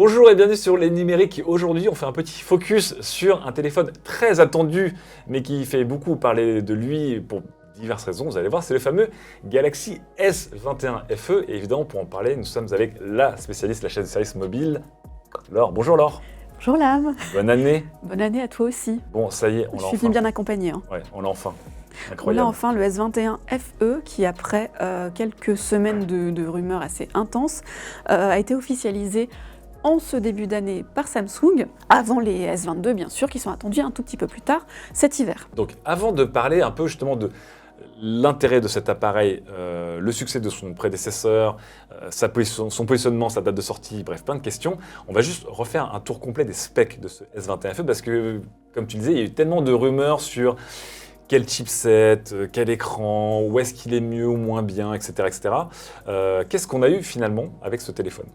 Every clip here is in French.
Bonjour et bienvenue sur les numériques. Aujourd'hui, on fait un petit focus sur un téléphone très attendu, mais qui fait beaucoup parler de lui pour diverses raisons. Vous allez voir, c'est le fameux Galaxy S21 FE. Et évidemment, pour en parler, nous sommes avec la spécialiste de la chaîne de services mobile, Laure. Bonjour Laure. Bonjour Lame. Bonne année. Bonne année à toi aussi. Bon, ça y est, on l'a Je suis enfin. bien accompagnée. Hein. Ouais, on l'a enfin. On Incroyable. a enfin le S21 FE qui, après quelques semaines de rumeurs assez intenses, a été officialisé en ce début d'année par Samsung, avant les S22 bien sûr, qui sont attendus un tout petit peu plus tard cet hiver. Donc, avant de parler un peu justement de l'intérêt de cet appareil, le succès de son prédécesseur, son positionnement, sa date de sortie, bref, plein de questions, on va juste refaire un tour complet des specs de ce S21 FE parce que, comme tu disais, il y a eu tellement de rumeurs sur quel chipset, quel écran, où est-ce qu'il est mieux ou moins bien, etc. etc. Qu'est-ce qu'on a eu finalement avec ce téléphone ?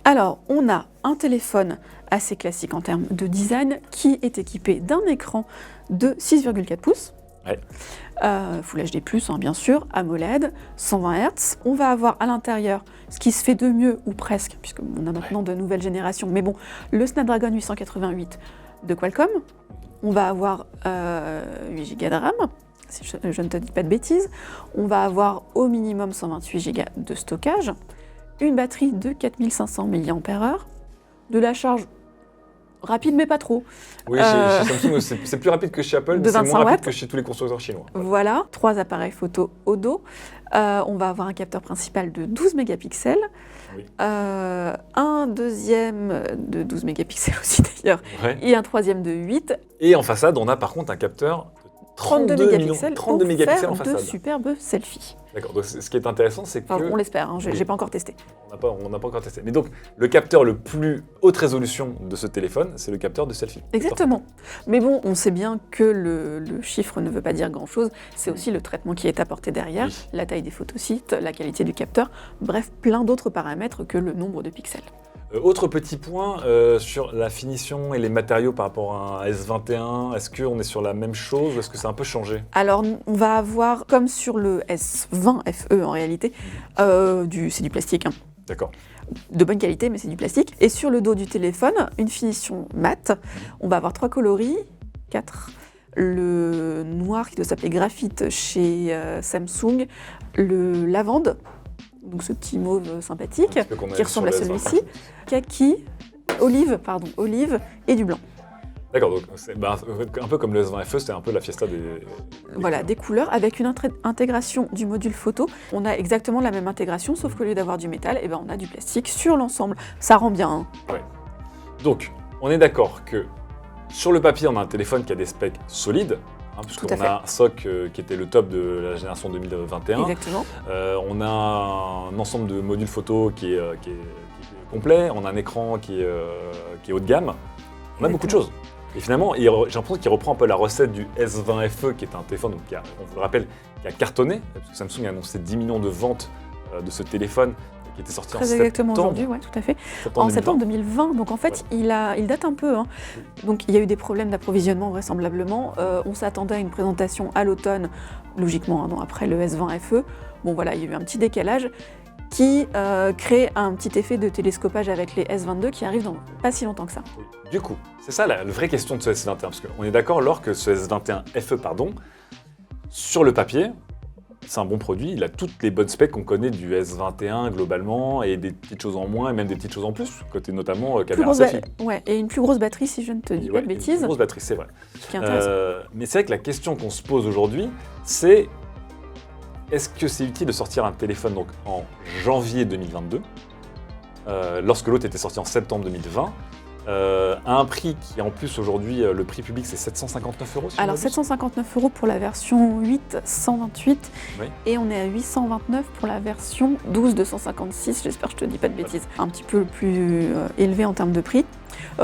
Alors, on a un téléphone assez classique en termes de design qui est équipé d'un écran de 6,4 pouces. Ouais. Full HD+, hein, bien sûr, AMOLED, 120 Hz. On va avoir à l'intérieur ce qui se fait de mieux, ou presque, puisqu'on a maintenant de nouvelles générations, mais bon, le Snapdragon 888 de Qualcomm. On va avoir 8 Go de RAM, si je ne te dis pas de bêtises. On va avoir au minimum 128 Go de stockage, une batterie de 4500 mAh, de la charge rapide mais pas trop. Oui, chez Samsung, c'est plus rapide que chez Apple, mais c'est moins rapide watts. que chez tous les constructeurs chinois. Voilà, 3 appareils photo au dos. On va avoir un capteur principal de 12 mégapixels. Oui. Un deuxième de 12 mégapixels aussi d'ailleurs, Ouais. et un troisième de 8. Et en façade, on a par contre un capteur de 32 mégapixels 32 pour mégapixels faire en façade. de superbes selfies. D'accord, donc ce qui est intéressant, c'est que... Enfin, on l'espère, hein, Oui. j'ai pas encore testé. On n'a pas encore testé. Mais donc, le capteur le plus haute résolution de ce téléphone, c'est le capteur de selfie. Exactement. Mais bon, on sait bien que le chiffre ne veut pas dire grand-chose. C'est aussi le traitement qui est apporté derrière, Oui. la taille des photosites, la qualité du capteur, bref, plein d'autres paramètres que le nombre de pixels. Autre petit point sur la finition et les matériaux par rapport à un S21. Est-ce qu'on est sur la même chose ou est-ce que ça a un peu changé ? Alors, on va avoir, comme sur le S20 FE en réalité, c'est du plastique, hein. D'accord. De bonne qualité, mais c'est du plastique. Et sur le dos du téléphone, une finition mat. On va avoir 3 coloris, 4. Le noir qui doit s'appeler graphite chez Samsung, le lavande, donc ce petit mauve sympathique, Un petit peu qu'on a qui ressemble à sur le celui-ci, kaki, olive et du blanc. D'accord, donc c'est un peu comme le S20 FE, c'était un peu la fiesta des... Voilà, des couleurs avec une intégration du module photo. On a exactement la même intégration, sauf qu'au lieu d'avoir du métal, on a du plastique sur l'ensemble. Ça rend bien. Hein. Ouais. Donc, on est d'accord que sur le papier, on a un téléphone qui a des specs solides, Tout à puisqu'on fait. a un SoC qui était le top de la génération 2021. Exactement. On a un ensemble de modules photo qui est complet, on a un écran qui est haut de gamme. On a beaucoup de choses. Et finalement, j'ai l'impression qu'il reprend un peu la recette du S20 FE, qui est un téléphone, donc, on vous le rappelle, qui a cartonné, parce que Samsung a annoncé 10 millions de ventes de ce téléphone, qui était sorti Très en exactement septembre. aujourd'hui, ouais, tout à fait. septembre En 2020. septembre 2020, donc en fait, il date un peu. Hein. Donc il y a eu des problèmes d'approvisionnement vraisemblablement. On s'attendait à une présentation à l'automne, logiquement, un an après le S20 FE. Bon voilà, il y a eu un petit décalage qui crée un petit effet de télescopage avec les S22 qui arrivent dans pas si longtemps que ça. Du coup, c'est ça la vraie question de ce S21, parce qu'on est d'accord, Laure, que ce S21 FE, sur le papier, c'est un bon produit, il a toutes les bonnes specs qu'on connaît du S21 globalement, et des petites choses en moins, et même des petites choses en plus, côté notamment caméra selfie. Ouais, et une plus grosse batterie si je ne te dis pas de Une bêtises, grosse batterie, c'est vrai. ce qui est intéressant. Mais c'est vrai que la question qu'on se pose aujourd'hui, c'est est-ce que c'est utile de sortir un téléphone donc, en janvier 2022, lorsque l'autre était sorti en septembre 2020, à un prix qui en plus aujourd'hui, le prix public c'est 759 €. Alors 759 € pour la version 8 128 Oui. et on est à 829 pour la version 12 256, j'espère que je te dis pas de bêtises. Un petit peu plus élevé en termes de prix.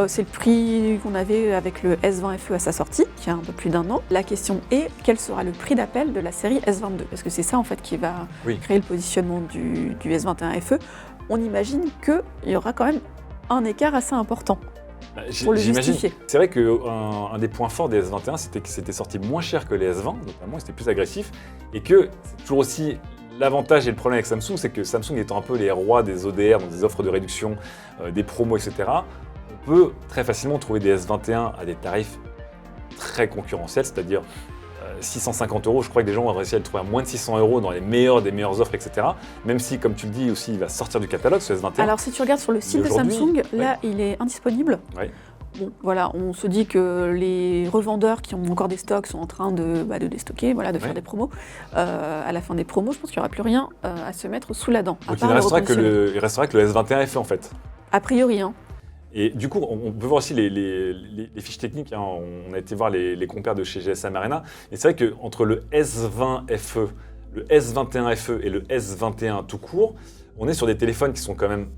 C'est le prix qu'on avait avec le S20 FE à sa sortie, qui a un peu plus d'un an. La question est, quel sera le prix d'appel de la série S22 ? Parce que c'est ça en fait qui va créer le positionnement du S21 FE. On imagine qu'il y aura quand même un écart assez important. Pour le justifier. C'est vrai qu'un des points forts des S21, c'était que c'était sorti moins cher que les S20, notamment, c'était plus agressif, et que c'est toujours aussi L'avantage et le problème avec Samsung, c'est que Samsung étant un peu les rois des ODR, donc des offres de réduction, des promos, etc., on peut très facilement trouver des S21 à des tarifs très concurrentiels, c'est-à-dire 650 €. Je crois que des gens ont réussi à le trouver à moins de 600 € dans les meilleures des meilleures offres, etc. Même si, comme tu le dis aussi, il va sortir du catalogue, ce S21. Alors, si tu regardes sur le site de Samsung, là, il est indisponible. Oui. Bon, voilà, on se dit que les revendeurs qui ont encore des stocks sont en train de déstocker, voilà, de faire des promos. À la fin des promos, je pense qu'il n'y aura plus rien à se mettre sous la dent. Donc il restera que le S21 FE en fait. A priori, hein. Et du coup, on peut voir aussi les fiches techniques. Hein. On a été voir les compères de chez GSM Arena. Et c'est vrai qu'entre le S20 FE, le S21 FE et le S21 tout court, on est sur des téléphones qui sont quand même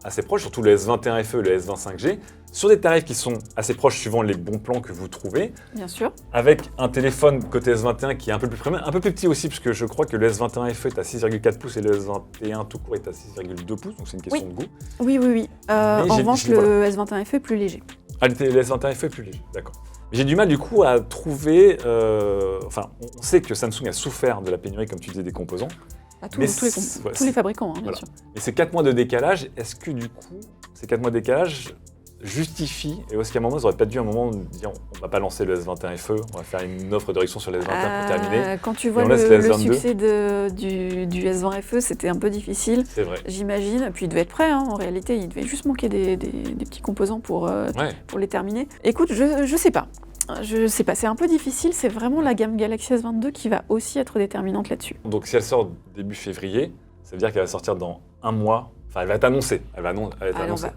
assez proches, surtout le S21 FE et le S25G, sur des tarifs qui sont assez proches suivant les bons plans que vous trouvez. Bien sûr. Avec un téléphone côté S21 qui est un peu plus premium, un peu plus petit aussi, puisque je crois que le S21 FE est à 6,4 pouces et le S21 tout court est à 6,2 pouces, donc c'est une question de goût. Oui. En revanche, le S21 FE est plus léger. Ah, le S21 FE est plus léger, d'accord. J'ai du mal du coup à trouver... Enfin, on sait que Samsung a souffert de la pénurie, comme tu disais, des composants. Tous les fabricants, hein, bien sûr. Et ces 4 mois de décalage, est-ce que du coup, ces 4 mois de décalage justifient, et est-ce qu'à un moment, ils n'auraient pas dû à un moment dire on ne va pas lancer le S21 FE, on va faire une offre de réduction sur le S21 pour terminer. Quand tu vois le succès du S20 FE, c'était un peu difficile. C'est vrai. J'imagine. Puis il devait être prêt, hein. En réalité, il devait juste manquer des petits composants pour les terminer. Écoute, je sais pas. Je sais pas, c'est un peu difficile, c'est vraiment la gamme Galaxy S22 qui va aussi être déterminante là-dessus. Donc si elle sort début février, ça veut dire qu'elle va sortir dans un mois, enfin elle va être annoncée.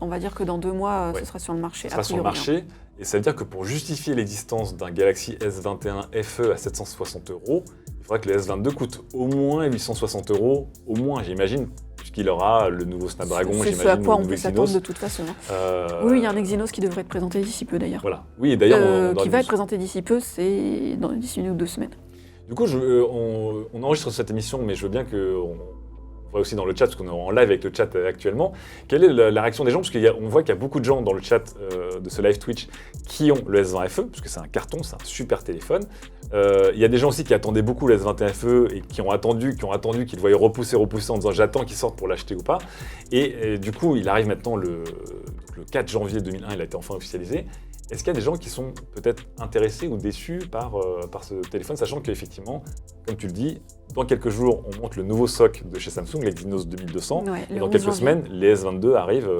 On va dire que dans 2 mois, ce sera sur le marché. Ce sera sur le marché, et ça veut dire que pour justifier l'existence d'un Galaxy S21 FE à 760 €, il faudra que le S22 coûte au moins 860 €, au moins j'imagine, puisqu'il aura le nouveau Snapdragon, c'est ce à quoi on peut s'attendre de toute façon. Oui, il y a un Exynos qui devrait être présenté d'ici peu d'ailleurs. Voilà. Oui, et d'ailleurs, qui va être présenté d'ici peu, c'est d'ici 1 ou 2 semaines. Du coup, on enregistre cette émission, mais je veux bien qu'on voit aussi dans le chat, parce qu'on est en live avec le chat actuellement, quelle est la réaction des gens, parce qu'on voit qu'il y a beaucoup de gens dans le chat de ce live Twitch qui ont le S20 FE, parce que c'est un carton, c'est un super téléphone. Il y a des gens aussi qui attendaient beaucoup le S21 FE et qui ont attendu qu'ils le voyaient repousser en disant j'attends qu'il sorte pour l'acheter ou pas. Et du coup, il arrive maintenant le 4 janvier 2001, il a été enfin officialisé. Est-ce qu'il y a des gens qui sont peut-être intéressés ou déçus par ce téléphone, sachant qu'effectivement, comme tu le dis, dans quelques jours, on monte le nouveau SoC de chez Samsung, l'Exynos 2200, et dans quelques semaines, les S22 arrivent...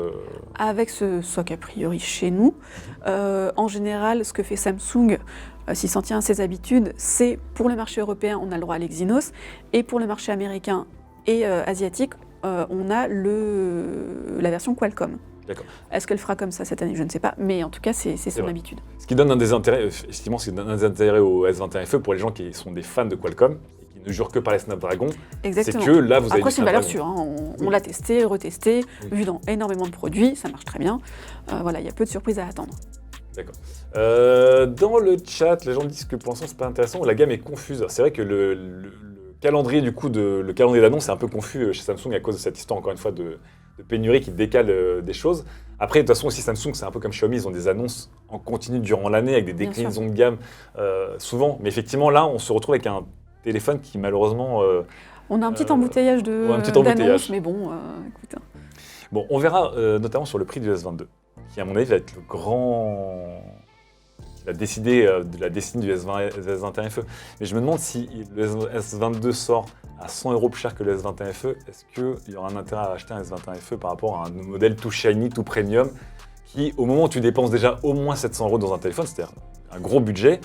Avec ce SoC a priori chez nous, en général, ce que fait Samsung, s'il s'en tient à ses habitudes, c'est pour le marché européen, on a le droit à l'Exynos, et pour le marché américain et asiatique, on a la version Qualcomm. D'accord. Est-ce qu'elle fera comme ça cette année? Je ne sais pas, mais en tout cas, c'est son habitude. Ce qui donne un des intérêts, effectivement, ce qui donne un des intérêts au S21 FE pour les gens qui sont des fans de Qualcomm et qui ne jurent que par les Snapdragon. Exactement. C'est que là, vous avez Après, c'est une valeur sûre. Hein. On l'a testé, retesté, vu dans énormément de produits, ça marche très bien. Voilà, il y a peu de surprises à attendre. D'accord. Dans le chat, les gens disent que pour l'instant, c'est pas intéressant, la gamme est confuse. C'est vrai que le calendrier, du coup, le calendrier d'annonce est un peu confus chez Samsung à cause de cette histoire, encore une fois, de pénurie qui décale des choses. Après, de toute façon, aussi Samsung, c'est un peu comme Xiaomi, ils ont des annonces en continu durant l'année avec des déclinaisons de gamme souvent. Mais effectivement, là, on se retrouve avec un téléphone qui, malheureusement... on a un petit embouteillage d'annonces, mais bon, écoute. Bon, on verra notamment sur le prix du S22, qui, à mon avis, va être le grand... qui va décider de la destinée du S21 FE. Mais je me demande si le S22 sort à 100 € plus cher que le S21 FE, est-ce qu'il y aura un intérêt à acheter un S21 FE par rapport à un modèle tout shiny, tout premium, qui, au moment où tu dépenses déjà au moins 700 € dans un téléphone, c'est-à-dire un gros budget,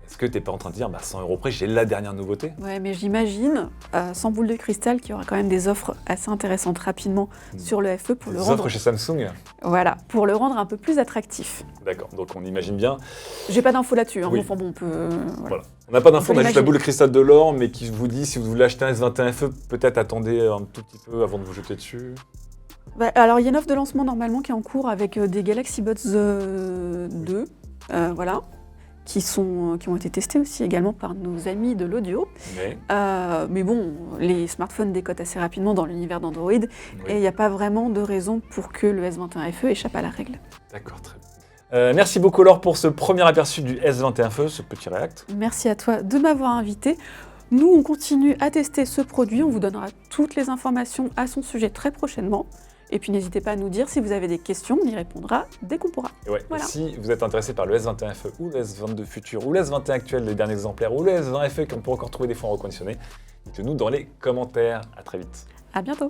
est-ce que tu n'es pas en train de dire 100 € près, j'ai la dernière nouveauté? Ouais, mais j'imagine, sans boule de cristal, qu'il y aura quand même des offres assez intéressantes rapidement sur le FE pour le rendre... Des offres chez Samsung? Voilà, pour le rendre un peu plus attractif. D'accord, donc on imagine bien... J'ai pas d'infos là-dessus, hein, oui. Enfin bon, on peut... Voilà. On n'a pas d'infos, on a juste la boule de cristal de l'or, mais qui vous dit, si vous voulez acheter un S21 FE, peut-être attendez un tout petit peu avant de vous jeter dessus. Alors, il y a une offre de lancement normalement qui est en cours avec des Galaxy Buds 2, voilà, qui ont été testés aussi également par nos amis de l'audio. Mais bon, les smartphones décotent assez rapidement dans l'univers d'Android, et il n'y a pas vraiment de raison pour que le S21 FE échappe à la règle. D'accord, très bien. Merci beaucoup Laure pour ce premier aperçu du S21 FE, ce petit React. Merci à toi de m'avoir invité. Nous, on continue à tester ce produit, on vous donnera toutes les informations à son sujet très prochainement. Et puis n'hésitez pas à nous dire si vous avez des questions, on y répondra dès qu'on pourra. Et ouais, Voilà. si vous êtes intéressé par le S21FE ou le S22 futur ou le S21 actuel, les derniers exemplaires, ou le S20FE qu'on peut encore trouver des fois en reconditionné, dites-le nous dans les commentaires. À très vite. À bientôt.